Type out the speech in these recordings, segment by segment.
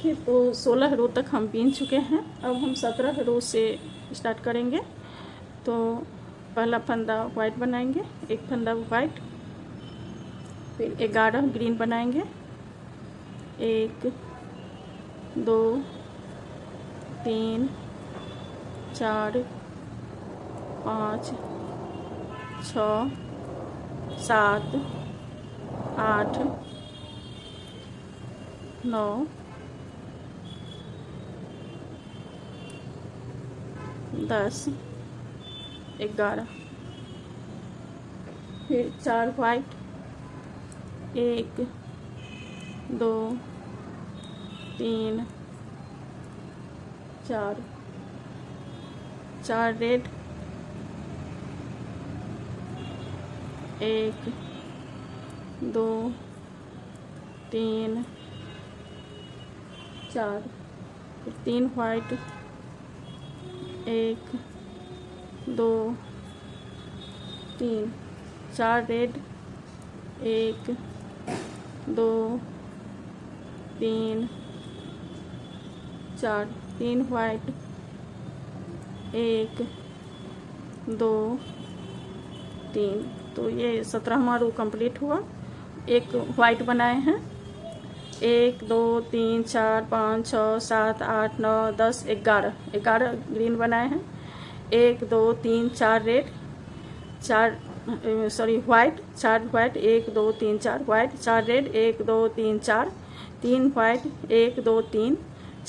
देखिए तो 16 रो तक हम बीन चुके हैं। अब हम 17 रो से स्टार्ट करेंगे। तो पहला फंदा वाइट बनाएंगे, एक फंदा वाइट, फिर 11 ग्रीन बनाएंगे, 1 2 3 4 5 6 7 8 9 10 11, फिर 4 वाइट, 1 2 3 4 4 रेड, 1 2 3 4, फिर 3 वाइट, 1 2 3 4 रेड, 1 2 3 4, 3 वाइट, 1 2 3। तो ये 17वां रो कंप्लीट हुआ। एक वाइट बनाए हैं, 1 2 3 4 5 6 7 8 9 10 11 ग्रीन बनाए हैं, 1 2 3 4 red, 4 white, 4 white, 1 2 3 4 white, 4 red, 1 2 3 4, 3 white, 1 2 3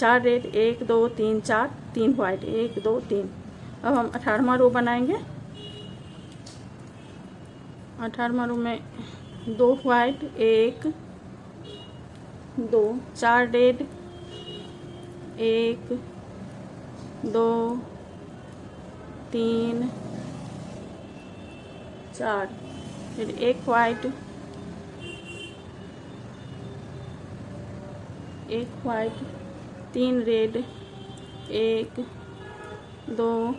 4 red, 1 2 3 4, 3 white, 1 2 3। अब हम 18वां रो बनाएंगे। 18वां रो में 2 वाइट, 1 2 4 रेड, 1 2 3 4, फिर 1 वाइट, 3 रेड, 1 2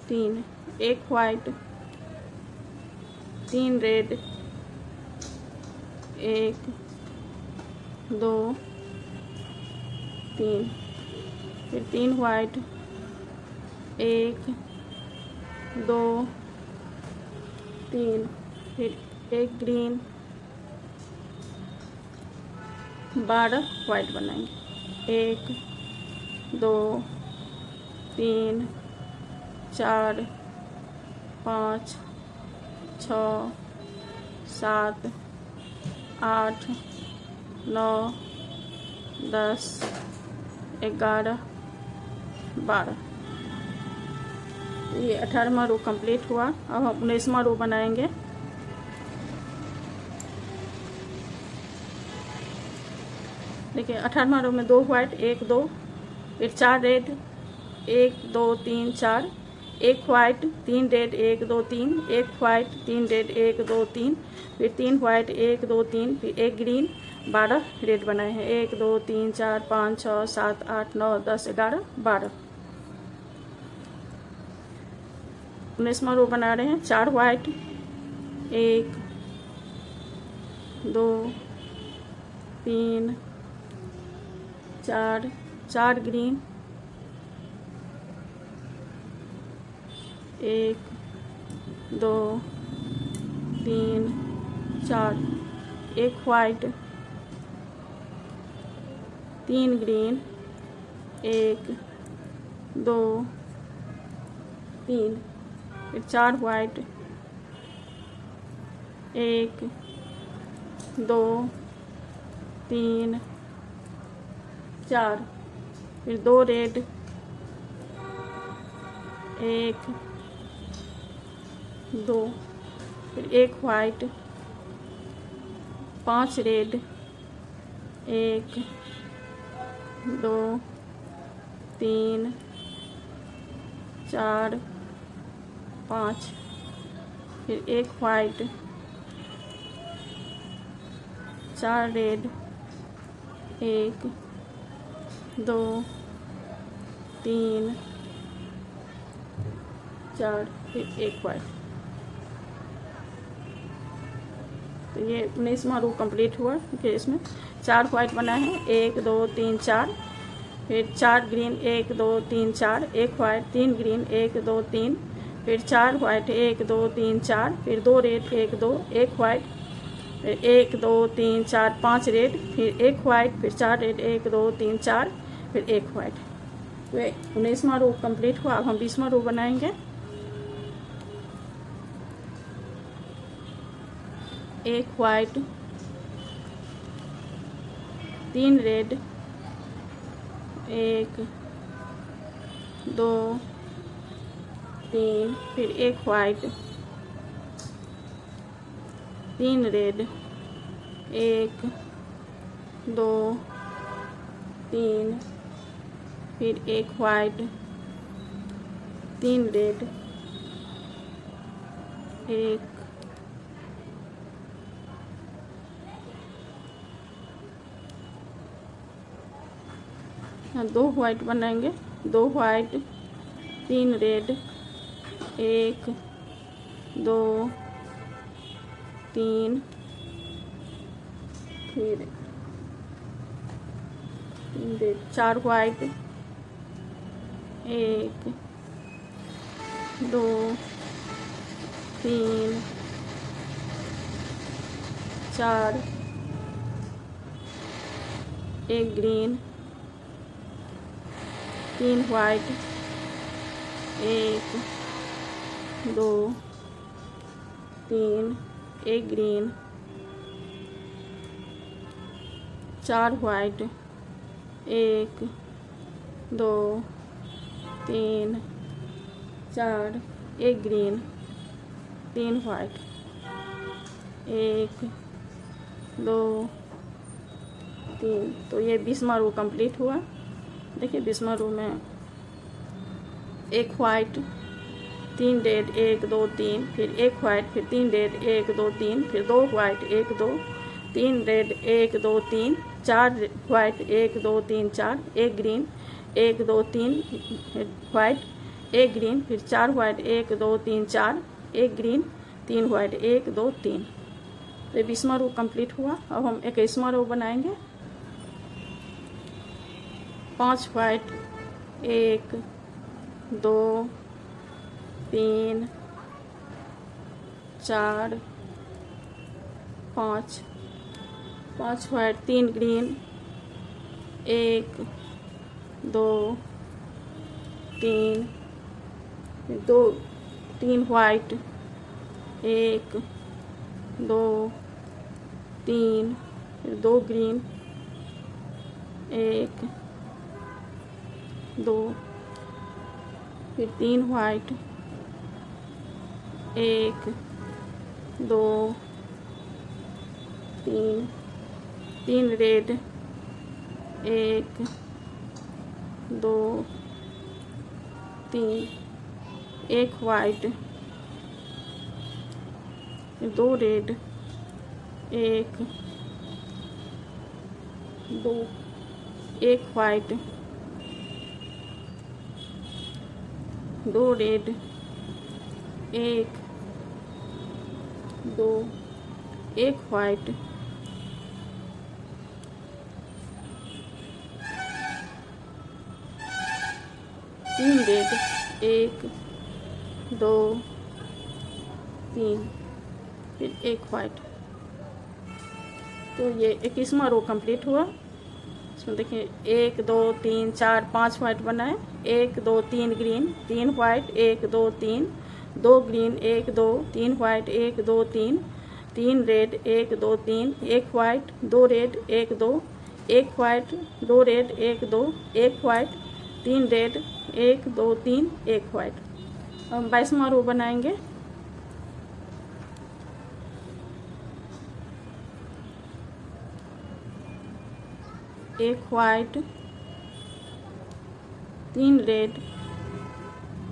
3, 1 वाइट, 3 रेड, 1 2 3, फिर 3 वाइट, 1 2 3, फिर 1 ग्रीन, 12 वाइट बनाएंगे, 1 2 3 4 5 6 7 8 9 10 11 12। ये 18वां रो कंप्लीट हुआ। अब हम 19वां रो बनाएंगे। देखिए 18वां रो में 2 वाइट, 1 2, फिर 4 red, 1 2 3 4, 1 white, 3 red, 1 2 3, 1 white, 3 red, 1 2 3, फिर 3 वाइट, 1 2 3, फिर 1 ग्रीन, 12 रेड बनाए हैं, 1 2 3 4 5 6 7 8 9 10 11 12। 19वां रो बना रहे हैं। 4 वाइट, 1 2 3 4, 4 ग्रीन, 1 2 3 4, 1 वाइट, 3 ग्रीन, 1 2 3, फिर 4 वाइट, 1 2 3 4, फिर 2 रेड, 1 2, फिर 1 वाइट, 5 रेड, 1 2 3 4 5, फिर 1 वाइट, 4 रेड, 1 2 3 4, फिर 1 वाइट। तो ये 19वां रो कंप्लीट हुआ। फिर इसमें 4 व्हाइट बनाए हैं, 1 2 3 4, फिर 4 ग्रीन 1 2 3 4, 1 व्हाइट, 3 ग्रीन 1 2 3, फिर 4 व्हाइट 1 2 3 4, फिर 2 रेड 1 2, 1 व्हाइट, फिर 1 2 3 4 5 रेड, फिर 1 व्हाइट, फिर 4 रेड 1 2 3 4, फिर 1 व्हाइट। तो 19वां रो कंप्लीट हुआ। अब हम 20वां रो बनाएंगे। 1 व्हाइट, 3 रेड, 1 2 3, फिर 1 व्हाइट, 3 रेड, 1 2 3, फिर 1 व्हाइट, 3 रेड, 1 2 व्हाइट बनाएंगे, 2 व्हाइट, 3 रेड, 1 2 3, फिर 3 red, 4 white, 1 2 3 4, 1 green, 3 white, 1 2 3, 1 green, 4 white, 1 2 3 4, 1 green, 3 white, 1 2 3। तो ये 20वां रो कंप्लीट हुआ। देखिए 20वां रो में 1 व्हाइट, 3 रेड 1 2 3, फिर 1 व्हाइट, फिर 3 रेड 1 2 3, फिर 2 white 1 2 3 red 1 2 3, 4 white 1 2 3 4, 1 green 1 2 3 white, 1 green, फिर 4 व्हाइट 1 2 3 4, 1 ग्रीन, 3 व्हाइट 1 2 3। तो 20वां रो कंप्लीट हुआ। अब हम 21वां रो बनाएंगे। 5 white, 1 2 3 4 5, 5 white, 3 green, 1 2 3, 2 3 white, 1 2 3, 2 green, 1 2, फिर 3 white, 1 2 3, 3 red, 1 2 3, 1 white, 2 red, 1 2, 1 white, 2 red, 1 2, 1 white, 3 red, 1 2 3, फिर 1 व्हाइट। तो ये 21वां रो कंप्लीट हुआ। इसमें देखिए 1 2 3 4 5 व्हाइट बनाए, 1 2 3 green, 3 white, 1 2 3, 2 green, 1 2 3 white, 1 2 3, 3 red, 1 2 3, 1 white, 2 red, 1 2, 1 white, 2 red, 1 2, 1 white, 3 red, 1 2 3, 1 white. अब 22वां रो बनाएंगे। एक व्हाइट, 3 रेड,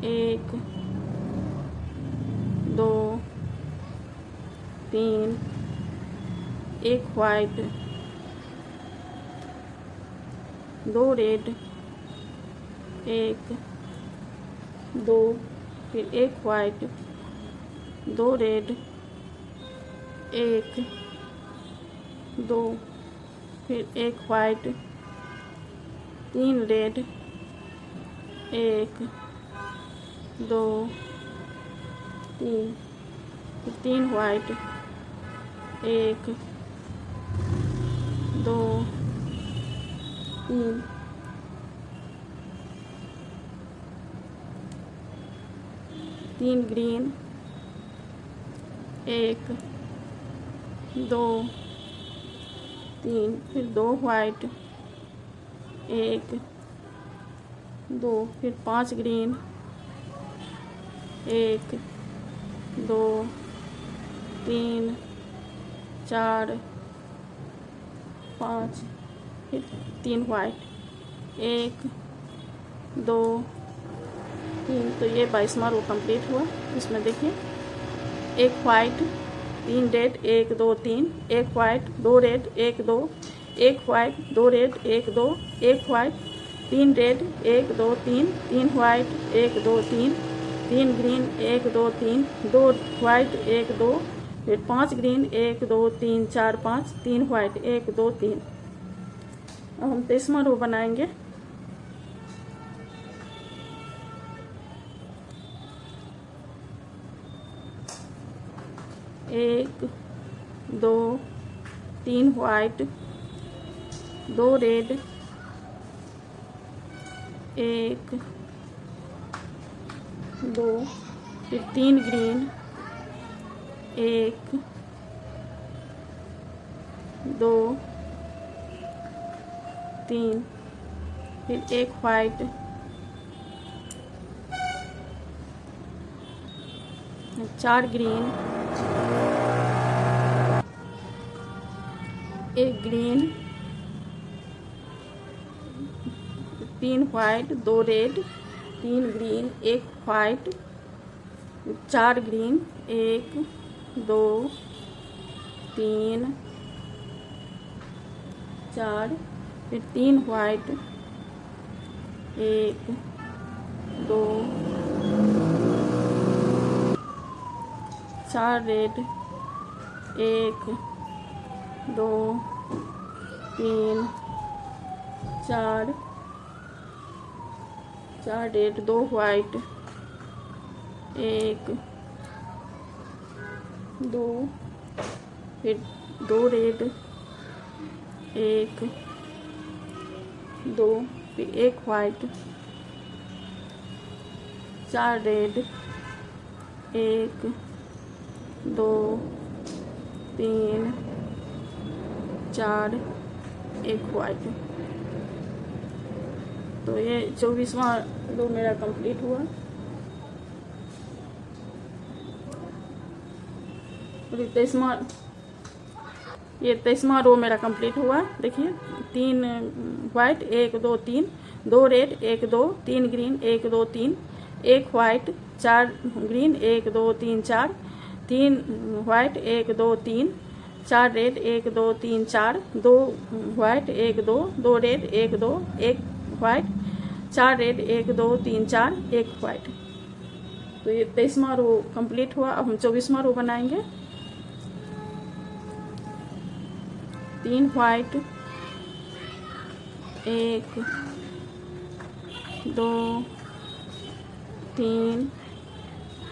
1 2 3, 1 व्हाइट, 2 रेड, 1 2, फिर 1 व्हाइट, 2 रेड, 1 दो, फिर एक वाइट, 3 रेड, 1 2 3, फिर 3 वाइट, 1 2 3, 3 ग्रीन, 1 2 3, फिर 2 वाइट, 1 2, फिर 5 ग्रीन, 1 2 3 4 5, फिर 3 वाइट, 1 2 3। तो ये 22वां रो कंप्लीट हुआ। इसमें देखिए, एक वाइट, 3 रेड, 1 2 3, एक वाइट, 2 रेड, 1 2, एक वाइट, 2 रेड, 1 2, एक white, 3 red, 1 2 3, 3 white, 1 2 3, 3 green, 1 2 3, 2 white, 1 2, फिर 5 ग्रीन, 1 2 3 4 5, 3 वाइट, 1 2 3। अब हम 23वां रो बनाएंगे। एक 2 3 वाइट, 2 रेड, 1 2, फिर 3 ग्रीन, 1 2 3, फिर एक white, 4 green, 1 green, 3 white, 2 red, 3 green, 1 white, 4 green, 1 2 3 4, फिर 3 वाइट, 1 2 4 रेड, 1 2 3 4, 4 रेड, 2 वाइट, 1 2, फिर 2 रेड, 1 2, फिर 1 वाइट, 4 रेड, 1 2 3 4, 1 वाइट। तो ये 24वां रो मेरा कंप्लीट हुआ। और ये 23वां रो मेरा कंप्लीट हुआ। देखिए, 3 white, 1 2 3, 2 red, 1 2, 3 green, 1 2 3, 1 white, 4 green, 1 2 3 4, 3 white, 1 2 3, 4 red, 1 2 3 4, 2 white, 1 2, 2 red, 1 2, 1 white, 4 red, 1 2 3 4, 1 white. तो ये 23वां रो कंप्लीट हुआ। अब हम 24वां रो बनाएंगे। 3 वाइट, 1 2 3,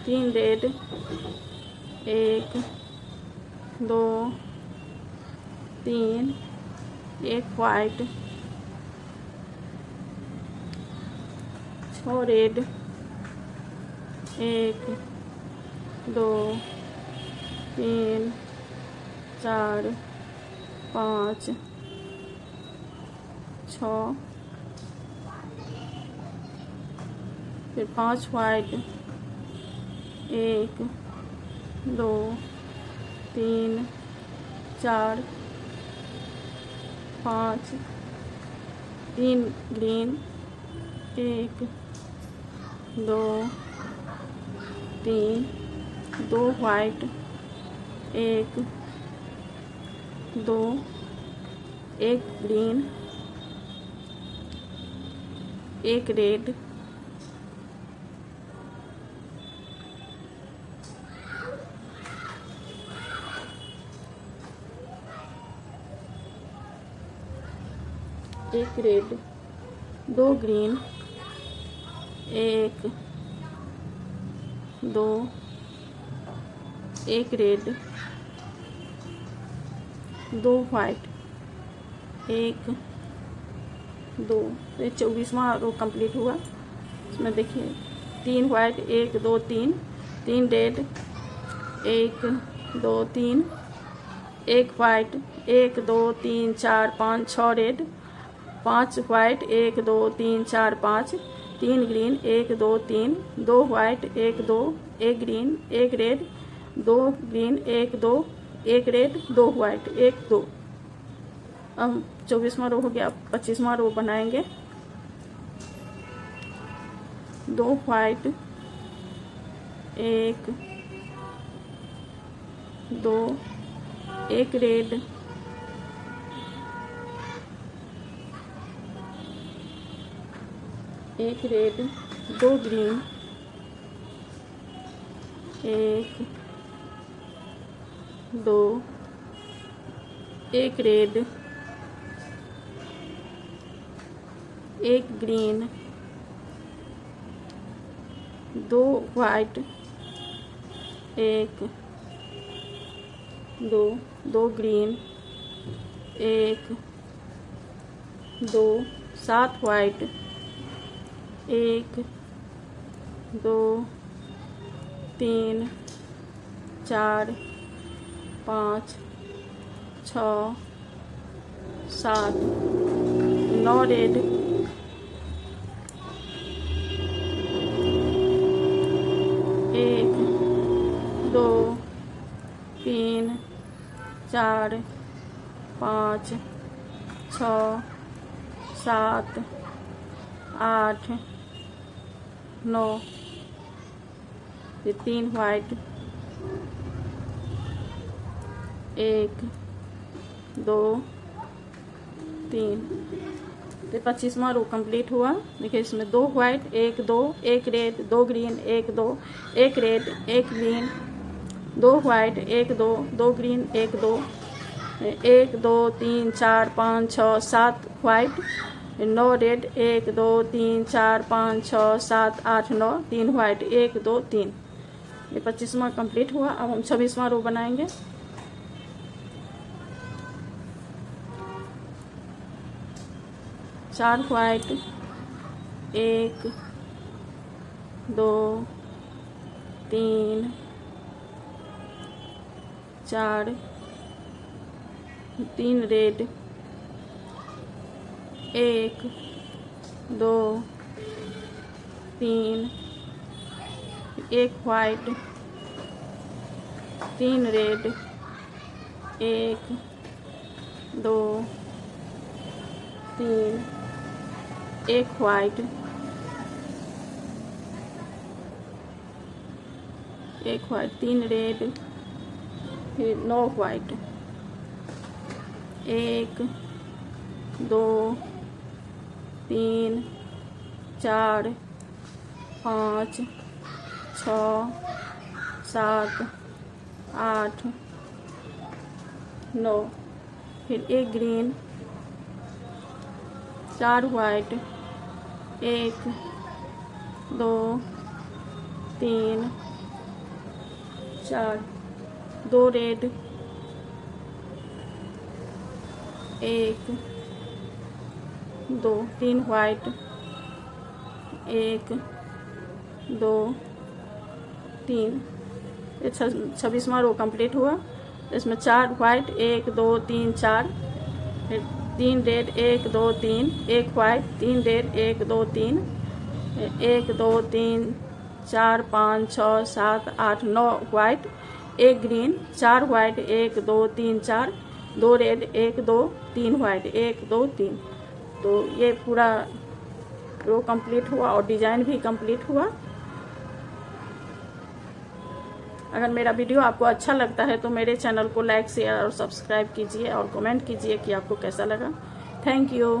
3 रेड, 1 2 3, 1 वाइट, 6 रेड, 1 2 3 4 5 6, फिर 5 white, 1 2 3 4 5, 3 green, 1 2 3, 2 white, 1 2, 1 green, 1 red, एक रेड, 2 ग्रीन, 1 2, 1 रेड, 2 वाइट, 1 2। तो ये 24वां रो कंप्लीट हुआ। इसमें देखिए 3 white, 1 2 3, 3 red, 1 2 3, 1 white, 1 2 3 4 5 6 red, 5 white, 1 2 3 4 5, 3 green, 1 2 3, 2 white, 1 2, 1 green, 1 red, 2 green, 1 2, 1 red, 2 white, 1 2। अब 24वां रो हो गया। 25वां रो बनाएंगे। 2 white, 1 2, 1 red, 1 red, 2 green, 1 2, 1 red, 1 green, 2 white, 1 2, 2 green, 1 2, 7 white, 1 2 3 4 5 6 7 9 red, 1 2 3 4 5 6 7 8 9। ये 3 वाइट, 1 2 3। तो 25वां रो कंप्लीट हुआ। देखिए इसमें 2 white, 1 2, 1 red, 2 green, 1 2, 1 red, 1 green, 2 white, 1 2, 2 green, 1 2, 1 2 3 4 5 6 7 white, 9 red, 1 2 3 4 5 6 7 8 9, 3 white, 1 2 3। ये 25वां कंप्लीट हुआ। अब हम 26वां रो बनाएंगे। चार white, 1 2 3 4, 3 red, 1 2 3, 1 white, 3 red, 1 2 3, 1 white, 1 white, 3 red, फिर 9 वाइट, 1 2 3 4 5 6 7 8 9, फिर 1 ग्रीन, 4 वाइट, 1 2 3 4, 2 रेड, 1 2 3 वाइट, 1 2 3। 26वां रो कंप्लीट हुआ। इसमें 4 white, 1 2 3 4, 3 red, 1 2 3, 1 white, 3 red, 1 2 3, 1 2 3 4 5 6 7 8 9 white, 1 green, 4 white, 1 2 3 4, 2 red, 1 2 3 white, 1 2 3। तो ये पूरा रो कंप्लीट हुआ और डिजाइन भी कंप्लीट हुआ। अगर मेरा वीडियो आपको अच्छा लगता है तो मेरे चैनल को लाइक, शेयर और सब्सक्राइब कीजिए और कमेंट कीजिए कि आपको कैसा लगा। Thank you.